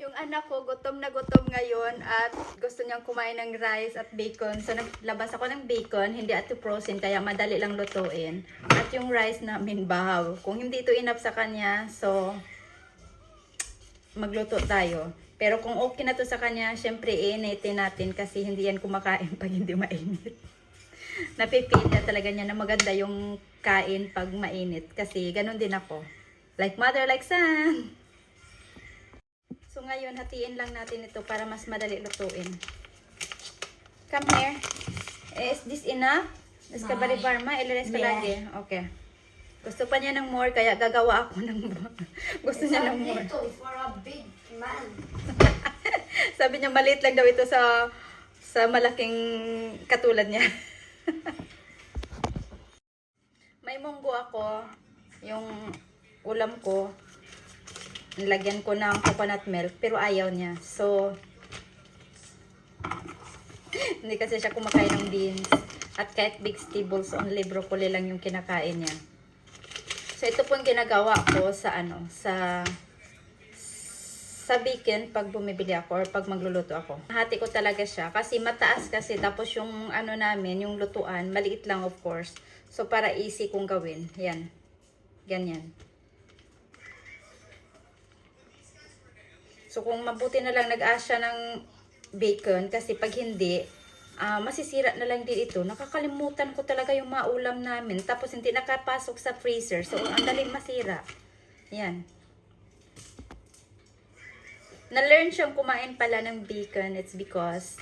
Yung anak ko, gutom na gutom ngayon at gusto niyang kumain ng rice at bacon. So, naglabas ako ng bacon, hindi ito frozen, kaya madali lang lutuin. At yung rice namin, bahaw. Kung hindi ito enough sa kanya, so, magluto tayo. Pero kung okay na to sa kanya, syempre, iinitin natin kasi hindi yan kumakain pag hindi mainit. Napipili na talaga niya na maganda yung kain pag mainit. Kasi ganun din ako. Like mother, like son. So ngayon, hatiin lang natin ito para mas madali lutuin. Come here. Is this enough? Is ka balibarma? Ilires ka lagi? Okay. Gusto pa niya ng more, kaya gagawa ako ng more. Gusto niya ng more. For a big man. Sabi niya, maliit lang daw ito sa malaking katulad niya. May munggo ako. Yung ulam ko. Nilagyan ko ng coconut milk, pero ayaw niya. So, hindi kasi siya kumakain ng beans. At kahit vegetables, only broccoli lang yung kinakain niya. So, ito po yung ginagawa ko sa bacon pag bumibili ako or pag magluluto ako. Hati ko talaga siya kasi mataas kasi, tapos yung ano namin, yung lutuan, maliit lang of course. So, para easy kong gawin. Yan. Ganyan. So, kung mabuti na lang nag-asya ng bacon, kasi pag hindi, masisira na lang din ito. Nakakalimutan ko talaga yung mga ulam namin. Tapos, hindi nakapasok sa freezer. So, ang daling masira. Yan. Na-learn siyang kumain pala ng bacon. It's because,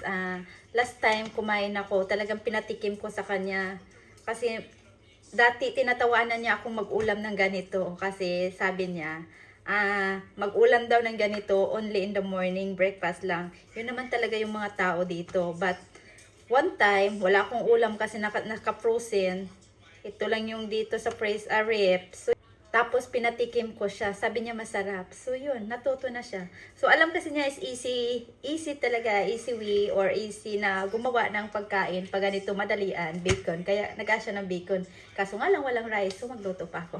last time kumain ako, talagang pinatikim ko sa kanya. Kasi, dati tinatawanan niya akong mag-ulam ng ganito. Kasi, sabi niya, mag-ulam daw ng ganito only in the morning, breakfast lang. Yun naman talaga yung mga tao dito. But one time, wala akong ulam kasi naka-frozen. Ito lang yung dito sa rip. So, tapos pinatikim ko siya. Sabi niya masarap. So yun, natuto na siya. So alam kasi niya is easy talaga, easy way or easy na gumawa ng pagkain pag ganito madalian, bacon. Kaya nag-asya ng bacon. Kaso nga lang walang rice, so magluto pa ako.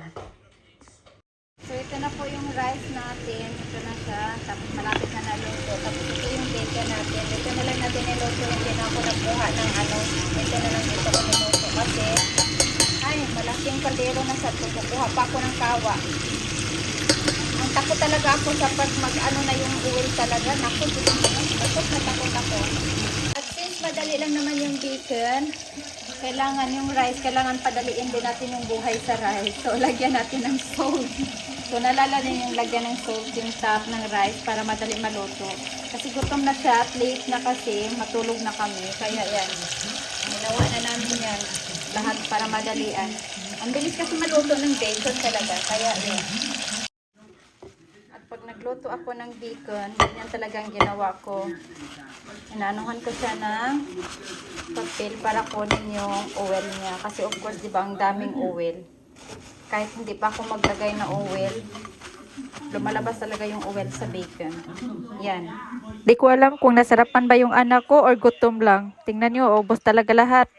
So, ito na po yung rice natin. Ito na siya. Tapos, malapit na naluto. Tapos, ito yung bacon natin. Ito na lang natin niluto. Hindi na ako nagbuha ng ano. Ito na lang dito ko niluto. Kasi, ay, malaking kaldero na sa ito. Kukuha pa ako ng kawa. Ang takot talaga ako sa pag mag-ano na yung oil talaga. Naku, takot na takot ako. At since madali lang naman yung bacon, kailangan yung rice, kailangan padaliin din natin yung buhay sa rice. So, lagyan natin ng salt. So, nalala din yung lagyan ng salt yung top ng rice para madali maluto. Kasi gutom na siya at late na kasi, matulog na kami. Kaya yan, ginawa na namin yan. Lahat para madalian. Ang bilis kasi maluto ng bacon talaga. Kaya yan. At pag nagluto ako ng bacon, yan talagang ginawa ko. Inanuhan ko siya ng papel para kunin yung oil niya. Kasi of course, di ba, ang daming oil. Kahit hindi pa ako maglagay na oil, lumalabas talaga yung oil sa bacon. Yan. Di ko alam kung nasarapan ba yung anak ko or gutom lang. Tingnan nyo, ubos talaga lahat.